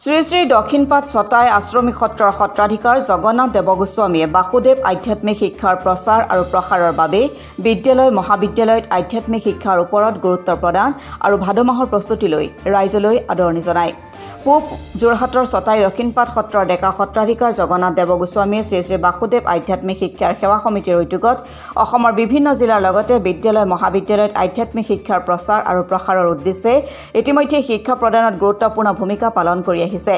শ্ৰী শ্ৰী দক্ষিণপাট ছটাই আশ্ৰমিক সত্ৰৰ সত্ৰাধিকাৰ জগন্নাথ দেৱগোস্বামীয়ে বাসুদেৱ আধ্যাত্মিক শিক্ষাৰ প্ৰচাৰ আৰু প্ৰসাৰৰ বাবে বিদ্যালয় মহাবিদ্যালয়ত আধ্যাত্মিক শিক্ষাৰ ওপৰত গুৰুত্ব প্ৰদান আৰু ভাদ মাহৰ প্ৰস্তুতিলৈ ৰাইজলৈ আদৰণি জনায়। পূব যোৰহাটৰ ছটাই দক্ষিণপাট সত্ৰৰ ডেকা সত্ৰাধিকাৰ জগন্নাথ দেৱগোস্বামীয়ে শ্ৰী শ্ৰী বাসুদেৱ আধ্যাত্মিক শিক্ষাৰ সেৱা সমিতিৰ উদ্যোগত অসমৰ বিভিন্ন জিলাৰ লগতে বিদ্যালয় মহাবিদ্যালয়ত আধ্যাত্মিক শিক্ষাৰ প্ৰচাৰ আৰু প্ৰসাৰৰ উদ্দেশ্যে ইতিমধ্যে শিক্ষা প্ৰদানত গুৰুত্বপূৰ্ণ ভূমিকা পালন কৰি আহিছে।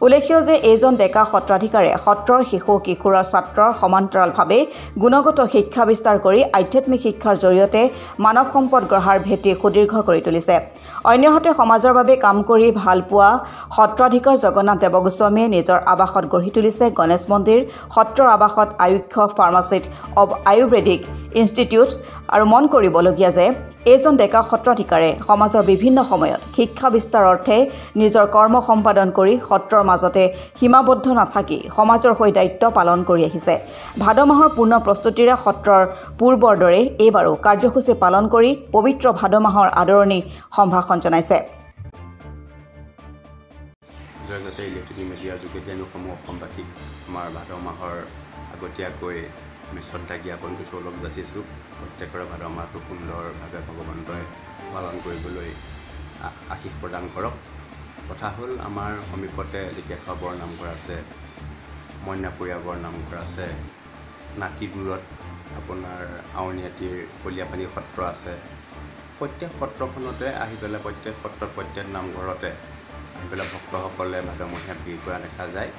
উল্লেখ্য যে এইজন ডেকা সত্ৰাধিকাৰে সত্ৰৰ শিশু কিশোৰৰ ছাত্ৰৰ সমান্তৰালভাৱে গুণগত শিক্ষা বিস্তাৰ কৰি আধ্যাত্মিক শিক্ষাৰ জৰিয়তে মানৱ সম্পদ গঢ়াৰ ভেটি সুদীৰ্ঘ কৰি তুলিছে। অন্যহাতে সমাজৰ বাবে কাম কৰি ভাল পোৱা সত্ৰাধিকাৰ জগন্নাথ দেৱগোস্বামীয়ে নিজৰ আৱাসত গঢ়ি তুলিছে গণেশ মন্দিৰ, সত্ৰৰ আৱাসত আয়ুক্ষ ফাৰ্মাচিষ্ট অৱ আয়ুৰ্বেদিক ইনষ্টিটিউট। আৰু মন কৰিবলগীয়া যে এইজন ডেকা সত্ৰাধিকাৰে সমাজৰ বিভিন্ন সময়ত শিক্ষা বিস্তাৰ অৰ্থে নিজৰ কৰ্ম সম্পাদন কৰি সত্ৰৰ মাজতে সীমাবদ্ধ নাথাকি সমাজৰ হৈ দায়িত্ব পালন কৰি আহিছে। ভাদ মাহৰ পূৰ্ণ প্ৰস্তুতিৰে সত্ৰৰ পূৰ্বৰ দৰে এইবাৰো কাৰ্যসূচী পালন কৰি পবিত্ৰ ভাদ মাহৰ আদৰণি সম্ভাষণ জনাইছে। জয়জাতে ইলেক্ট্ৰনিক মিডিয়াৰ যোগেদি আমি সমূহ অসমবাসীক আমাৰ ভাদ মাহৰ আগতীয়াকৈ আমি শ্ৰদ্ধা জ্ঞাপন কৰি অলপ যাচিছোঁ। প্ৰত্যেকৰে ভাদ মাহটো সুন্দৰভাৱে ভগৱন্তই পালন কৰিবলৈ আশীষ প্ৰদান কৰক। কথা হ'ল আমাৰ সমীপতে লিকেশ্বৰ বৰ নামঘৰ আছে, মইনাপুৰীয়া বৰ নামঘৰ আছে, নাতিদূৰত আপোনাৰ আউনীআটীৰ কলীয়াপানী সত্ৰ আছে। প্ৰত্যেক সত্ৰখনতে আহি পেলাই প্ৰত্যেক সত্ৰত প্ৰত্যেক নামঘৰতে আহি পেলাই ভক্তসকলে ভাদমহীয়া ভিৰ কৰা দেখা যায়।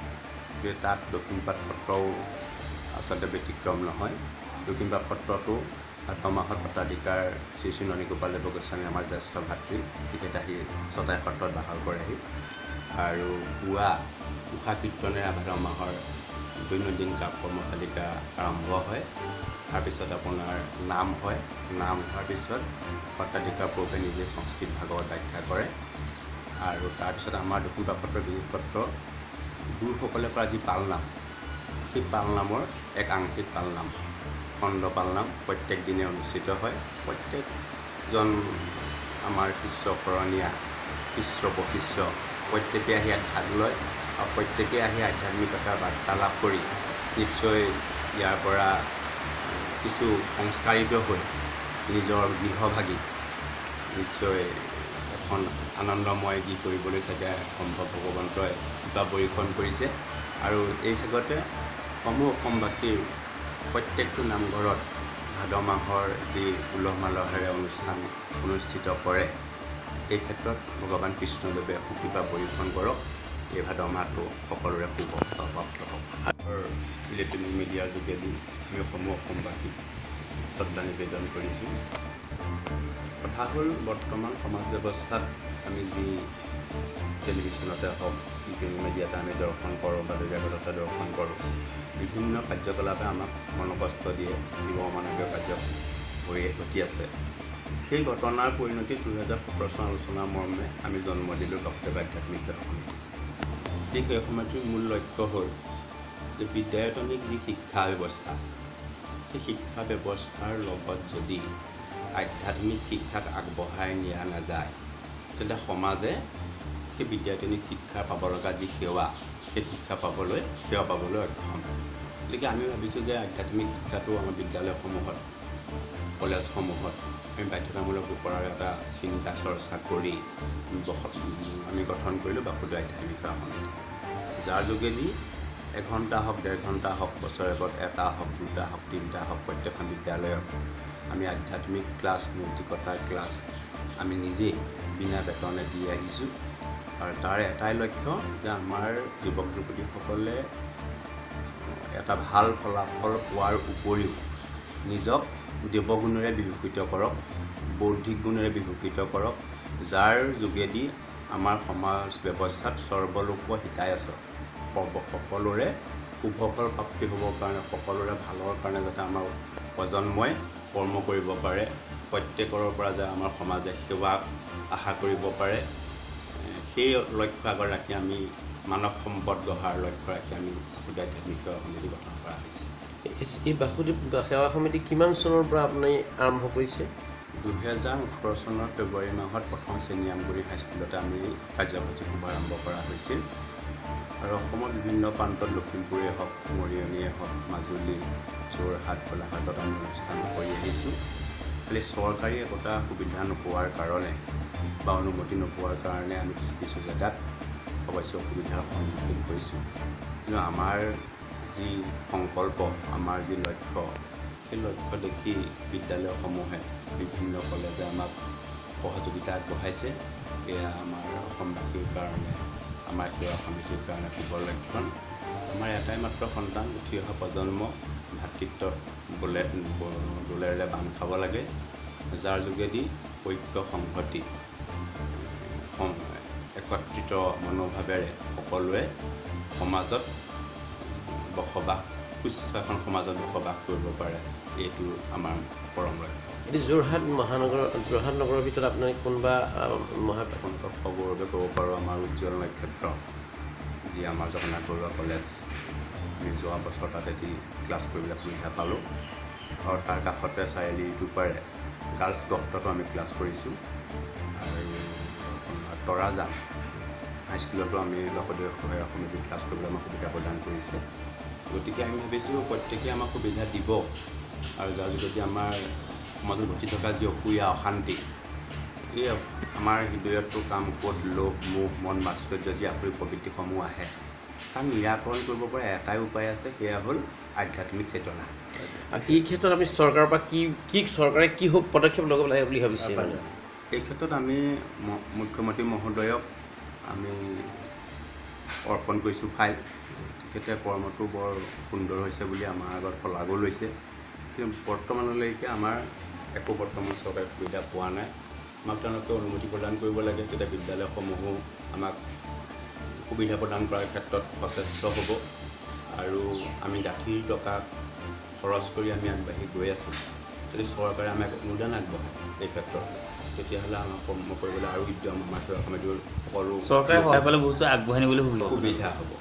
গতিকে তাত দক্ষিণপাট সত্ৰও আচলতে ব্যতিক্ৰম নহয়। দক্ষিণপাট সত্ৰতো ভাদ মাহত সত্ৰাধিকাৰ শ্ৰী শ্ৰী ননীগোপাল দেৱগোস্বামী আমাৰ জ্যেষ্ঠ ভাতৃ, তেখেত আহি ছটাই সত্ৰত বাহৰ কৰেহি। আৰু পুৱা উষা কীৰ্তনেৰে ভাদ মাহৰ দৈনন্দিন কৰ্মতালিকা আৰম্ভ হয়। তাৰপিছত আপোনাৰ নাম হয়। নাম হোৱাৰ পিছত সত্ৰাধিকাৰ প্ৰভুৱে নিজে সংস্কৃত ভাগৱত ব্যাখ্যা কৰে। আৰু তাৰপিছত আমাৰ দক্ষিণপাট সত্ৰৰ বিশেষত্ব গুৰুসকলে কৰা যি পালনাম, সেই পালনামৰ এক আংশিক পালনাম, খণ্ড পালনাম প্ৰত্যেক দিনে অনুষ্ঠিত হয়। প্ৰত্যেকজন আমাৰ শিষ্য শৰণীয়া, শিষ্য বশিষ্য প্ৰত্যেকে আহি ইয়াত ভাগ লয় আৰু প্ৰত্যেকে আহি আধ্যাত্মিকতাৰ বাৰ্তালাপ কৰি নিশ্চয় ইয়াৰ পৰা কিছু সংস্কাৰিত হৈ নিজৰ গৃহভাগী নিশ্চয় এখন আনন্দময় গীত কৰিবলৈ চাগে সম্ভৱ ভগৱন্তই কিবা পৰীক্ষণ কৰিছে। আৰু এই চাগতে সমূহ অসমবাসীৰ প্ৰত্যেকটো নামঘৰত ভাদ মাহৰ যি উলহ মালহেৰে অনুষ্ঠান অনুষ্ঠিত কৰে, এই ক্ষেত্ৰত ভগৱান কৃষ্ণদেৱে সুকৃপা পৰীক্ষণ কৰক। এই ভাদ মাহটো সকলোৰে সুপ্ৰাপ্ত হওক। ইলেক্ট্ৰনিক মিডিয়াৰ যোগেদি আমি সমূহ অসমবাসীক শ্ৰদ্ধা নিবেদন কৰিছোঁ। কথা হ'ল বৰ্তমান সমাজ ব্যৱস্থাত আমি যি টেলিভিশ্যনতে হওক, ইলেক্ট্ৰনিক মিডিয়াতে আমি দৰ্শন কৰোঁ বা জগততে দৰ্শন কৰোঁ, বিভিন্ন কাৰ্যকলাপে আমাক মনোকষ্ট দিয়ে, জীৱ মানৱীয় কাৰ্য হৈ ঘটি আছে। সেই ঘটনাৰ পৰিণতি 2017 চন আলোচনা মৰ্মে আমি জন্ম দিলোঁ বাসুদেৱ আধ্যাত্মিক সেৱা সমিতি। এই সেৱা সমিতিৰ মূল লক্ষ্য হ'ল যে বিদ্যায়তনিক যি শিক্ষা ব্যৱস্থা, সেই শিক্ষা ব্যৱস্থাৰ লগত যদি আধ্যাত্মিক শিক্ষাক আগবঢ়াই নিয়া নাযায়, তেন্তে সমাজে সেই বিদ্যায়তনিক শিক্ষা পাব লগা যি সেৱা, সেই শিক্ষা পাবলৈ অক্ষম। গতিকে আমি ভাবিছোঁ যে আধ্যাত্মিক শিক্ষাটো আমাৰ বিদ্যালয়সমূহত, কলেজসমূহত আমি বাধ্যতামূলক কৰাৰ এটা চিন্তা চৰ্চা কৰি আমি গঠন কৰিলোঁ বাসুদেৱ আধ্যাত্মিক সেৱা সমিতি, যাৰ যোগেদি 1 ঘণ্টা হওক, 1.5 ঘণ্টা হওক, বছৰেকত 1টা হওক, 2টা হওক, 3টা হওক, প্ৰত্যেকখন বিদ্যালয়ত আমি আধ্যাত্মিক ক্লাছ, নৈতিকতাৰ ক্লাছ আমি নিজেই বিনা বেতনে দি আহিছোঁ। আৰু তাৰ এটাই লক্ষ্য যে আমাৰ যুৱক যুৱতীসকলে এটা ভাল ফলাফল পোৱাৰ উপৰিও নিজক দেৱগুণেৰে বিভূষিত কৰক, বৌদ্ধিক গুণেৰে বিভূষিত কৰক, যাৰ যোগেদি আমাৰ সমাজ ব্যৱস্থাত সৰ্বলোক হিতায় আছে, সকলোৰে শুভফল প্ৰাপ্তি হ'বৰ কাৰণে, সকলোৰে ভালৰ কাৰণে যাতে আমাৰ প্ৰজন্মই কৰ্ম কৰিব পাৰে, প্ৰত্যেকৰ পৰা যে আমাৰ সমাজে সেৱা আশা কৰিব পাৰে, সেই লক্ষ্য আগত ৰাখি আমি মানৱ সম্পদ গঢ়াৰ লক্ষ্য ৰাখি আমি বাসুদেৱ আধ্যাত্মিক সেৱা সমিতি গঠন কৰা হৈছে। এই বাসুদেৱ সেৱা সমিতি কিমান চনৰ পৰা আপুনি আৰম্ভ কৰিছে? 2018 চনৰ ফেব্ৰুৱাৰী মাহত প্ৰথম শ্ৰেণী আমগুৰি হাইস্কুলতে আমি কাৰ্যসূচী শুভাৰম্ভ কৰা হৈছিল। আৰু অসমৰ বিভিন্ন প্ৰান্তত লখিমপুৰেই হওক মৰিয়নিয়ে হওক মাজুলী যোৰহাট গোলাঘাটত আমি অনুষ্ঠান কৰি আহিছোঁ। খালি চৰকাৰী একোটা সুবিধা নোপোৱাৰ কাৰণে বা অনুমতি নোপোৱাৰ কাৰণে আমি কিছু জেগাত অৱশ্যে অসুবিধাৰ সন্মুখীন হৈছোঁ। কিন্তু আমাৰ যি সংকল্প, আমাৰ যি লক্ষ্য, সেই লক্ষ্য দেখি বিদ্যালয়সমূহে বিভিন্ন কলেজে আমাক সহযোগিতা আগবঢ়াইছে। এয়া আমাৰ অসমবাসীৰ কাৰণে, আমাৰ সেৱা সমিতিৰ কাৰণে শুভ লক্ষণ। আমাৰ এটাই মাত্ৰ সন্তান, উঠি অহা প্ৰজন্ম ভাতৃত্বত বোলেৰে বান্ধ খাব লাগে, যাৰ যোগেদি ঐক্য সংহতি একত্ৰিত মনোভাৱেৰে সকলোৱে সমাজত সুস্থ এখন সমাজত বসবাস কৰিব পাৰে। এইটো আমাৰ পৰম লক্ষ্য। এতিয়া যোৰহাট নগৰৰ ভিতৰত আপোনাৰ কোনোবা সগৌৰৱে ক'ব পাৰোঁ আমাৰ উজ্জ্বল নক্ষত্ৰ, যি আমাৰ জগন্নাথ বৰুৱা কলেজ। আমি যোৱা বছৰ তাত এটি ক্লাছ কৰিবলৈ সুবিধা পালোঁ। আৰু তাৰ কাষতে চাৰিআলি দুপাৰে গাৰ্লছ গপ্ততো আমি ক্লাছ কৰিছোঁ। আৰু তৰাজান হাইস্কুলতো আমি বাসুদেৱ সহায়ক সমিতিৰ ক্লাছ কৰিবলৈ আমাক সুবিধা প্ৰদান কৰিছে। গতিকে আমি ভাবিছোঁ প্ৰত্যেকেই আমাক সুবিধা দিব, আৰু যাৰ যোগেদি আমাৰ সমাজত ঘটি থকা যি অসূয়া অশান্তি, এই আমাৰ হৃদয়তো কাম ক্ৰোধ লোভ মোহ মন মাৎসৰ্য যি আসুৰি প্ৰবৃত্তিসমূহ আহে, তাক নিৰাকৰণ কৰিব পৰা এটাই উপায় আছে, সেয়া হ'ল আধ্যাত্মিক চেতনা। আৰু এই ক্ষেত্ৰত আমি চৰকাৰৰ পৰা চৰকাৰে কি পদক্ষেপ ল'ব লাগে বুলি ভাবিছে? এই ক্ষেত্ৰত আমি মুখ্যমন্ত্ৰী মহোদয়ক আমি অৰ্পণ কৰিছোঁ ফাইল। তেখেতে কৰ্মটো বৰ সুন্দৰ হৈছে বুলি আমাৰ আগত শলাগো লৈছে। কিন্তু বৰ্তমানলৈকে আমাৰ একো চৰকাৰে সুবিধা পোৱা নাই। আমাক তেওঁলোকে অনুমতি প্ৰদান কৰিব লাগে, তেতিয়া বিদ্যালয়সমূহো আমাক সুবিধা প্ৰদান কৰাৰ ক্ষেত্ৰত সচেষ্ট হ'ব। আৰু আমি গাঁঠিৰ টকা খৰচ কৰি আমি আগবাঢ়ি গৈ আছোঁ। যদি চৰকাৰে আমাক অনুদান আগবঢ়ায় এই ক্ষেত্ৰত, তেতিয়াহ'লে আমাক কৰ্ম কৰিবলৈ আৰু উদ্যম আমাৰ সেৱা সমিতিৰ সকলো চৰকাৰে সহায় পালে বহুতো আগবঢ়াই নিবলৈ সুবিধা হ'ব।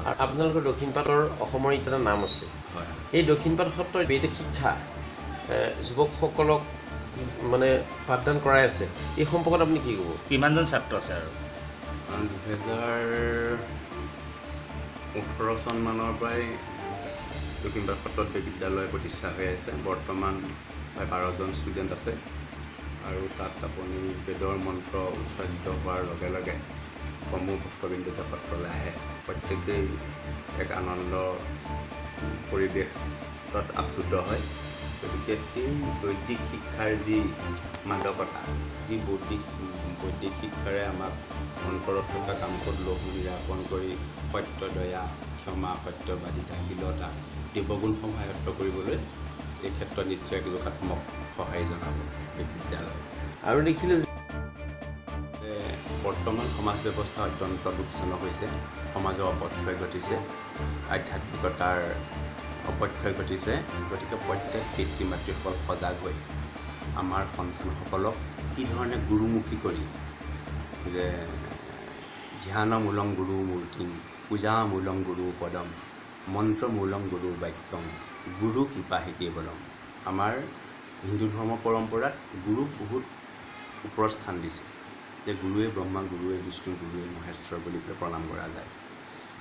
আৰু আপোনালোকৰ দক্ষিণপাটৰ অসমৰ এটা নাম আছে। হয়, এই দক্ষিণপাট সত্ৰৰ বেদ শিক্ষা যুৱকসকলক মানে পাঠদান কৰাই আছে, এই সম্পৰ্কত আপুনি কি ক'ব? কিমানজন ছাত্ৰ আছে? আৰু 2018 চনমানৰ পৰাই দক্ষিণপাট সত্ৰত বিদ্যালয় প্ৰতিষ্ঠা হৈ আছে। বৰ্তমান প্ৰায় 12জন ষ্টুডেণ্ট আছে। আৰু তাত আপুনি বেদৰ মন্ত্ৰ উচ্চাৰিত হোৱাৰ লগে লগে সমূহ ভক্তবৃন্দ যে সত্ৰলৈ আহে, প্ৰত্যেকেই এক আনন্দ পৰিৱেশত আপ্লুত হয়। গতিকে সেই বৈদিক শিক্ষাৰ যি মাদকতা, যি বৈদিক শিক্ষাৰে আমাক অন্তৰত থকা কামকোধ লোভ নিৰাকৰণ কৰি সত্য দয়া ক্ষমা সত্যবাদিতা শীলতা দেৱগুণসমূহ আয়ত্ত কৰিবলৈ এই ক্ষেত্ৰত নিশ্চয় এক যোগাত্মক সহায় জনাব এই বিদ্যালয়। আৰু দেখিলোঁ বৰ্তমান সমাজ ব্যৱস্থা অত্যন্ত দুখজনক হৈছে। সমাজৰ অপক্ষয় ঘটিছে, আধ্যাত্মিকতাৰ অপক্ষয় ঘটিছে। গতিকে প্ৰত্যেক পিতৃ মাতৃসকল সজাগ হৈ আমাৰ সন্তানসকলক কি ধৰণে গুৰুমুখী কৰি, যে ধ্যানমূলং গুৰু মূৰ্তিং পূজামূলং গুৰু পদম মন্ত্ৰমূলং গুৰু বাক্যম গুৰু কৃপাহি কেৱলম। আমাৰ হিন্দু ধৰ্ম পৰম্পৰাত গুৰুক বহুত ওপৰত স্থান দিছে, যে গুৰুৱে ব্ৰহ্মা, গুৰুৱে বিষ্ণু, গুৰুৱে মহেশ্বৰ বুলি পেলাই প্ৰণাম কৰা যায়।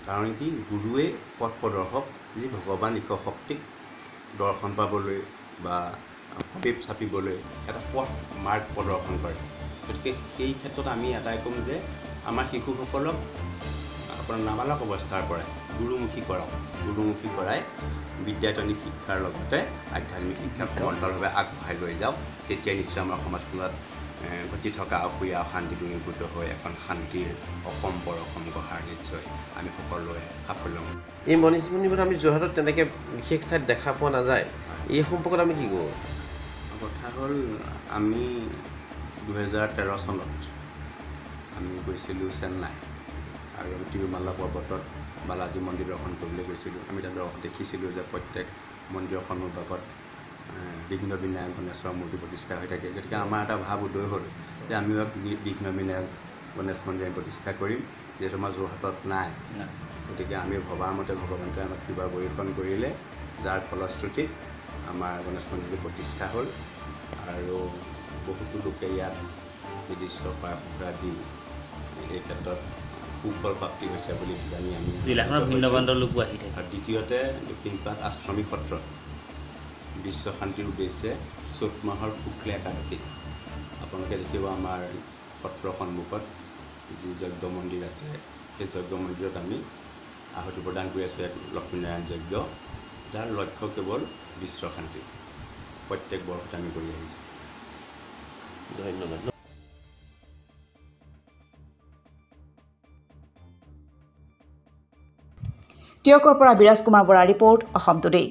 কাৰণ কি, গুৰুৱে পথ প্ৰদৰ্শক, যি ভগৱান ঈশ্বৰ শক্তিক দৰ্শন পাবলৈ বা সপীপ চাপিবলৈ এটা পথ মাৰ্গ প্ৰদৰ্শন কৰে। গতিকে সেই ক্ষেত্ৰত আমি এটাই ক'ম যে আমাৰ শিশুসকলক আপোনাৰ নাবালক অৱস্থাৰ পৰাই গুৰুমুখী কৰক। গুৰুমুখী কৰাই বিদ্যায়তনিক শিক্ষাৰ লগতে আধ্যাত্মিক শিক্ষাক সমান্তৰালভাৱে আগবঢ়াই লৈ যাওক। তেতিয়া নিশ্চয় আমাৰ সমাজখনত ঘটি থকা অসূয়া অশান্তি দূৰীভূত হৈ এখন শান্তিৰ অসম অসম গঢ়াৰ নিশ্চয় আমি সকলোৱে সাফল্য হ'ম। এই মণিপুৰত আমি যোৰহাটত তেনেকৈ বিশেষ ঠাইত দেখা পোৱা নাযায়, এই সম্পৰ্কত আমি কি ক'ব? কথা হ'ল, আমি 2013 চনত আমি গৈছিলোঁ চেন্নাই, আৰু তিৰুমালা পৰ্বতত বালাজী মন্দিৰ দৰ্শন কৰিবলৈ গৈছিলোঁ। আমি তাত দেখিছিলোঁ যে প্ৰত্যেক মন্দিৰৰ সন্মুখত বিঘ্ন বিনায়ক গণেশৰ মূৰ্তি প্ৰতিষ্ঠা হৈ থাকে। গতিকে আমাৰ এটা ভাৱ উদয় হ'ল যে আমিও এক বিঘ্ন বিনায়ক গণেশ মন্দিৰ প্ৰতিষ্ঠা কৰিম, যিহেতু আমাৰ যোৰহাটত নাই। গতিকে আমি ভবাৰ মতে ভগৱন্তই আমাক কিবা বৰীক্ষণ কৰিলে, যাৰ ফলশ্ৰুতিত আমাৰ গণেশ মন্দিৰটো প্ৰতিষ্ঠা হ'ল। আৰু বহুতো লোকে ইয়াত নিৰ্দিষ্ট সহায় সুবিধা দি এই ক্ষেত্ৰত সুফল প্ৰাপ্তি হৈছে বুলি জানি আমি জিলাখনৰ ভিন্ন প্ৰান্তৰ লোকো আহি থাকে। আৰু দ্বিতীয়তে দক্ষিণপাট আশ্ৰমিক সত্ৰত বিশ্ব শান্তিৰ উদ্দেশ্যে চ'ত মাহৰ শুক্ল একাদশী আপোনালোকে দেখিব আমাৰ সত্ৰৰ সন্মুখত যি যজ্ঞ মন্দিৰ আছে সেই যজ্ঞ মন্দিৰত আমি আহুতি প্ৰদান কৰি আছোঁ এক লক্ষ্মীনাৰায়ণ যজ্ঞ যাৰ লক্ষ্য কেৱল বিশ্ব শান্তি প্ৰত্যেক বৰ্ষতে আমি কৰি আহিছোঁ। ধন্যবাদ। টিয়কৰ পৰা বিৰাজ কুমাৰ বৰা ৰিপৰ্ট অসম টুডে।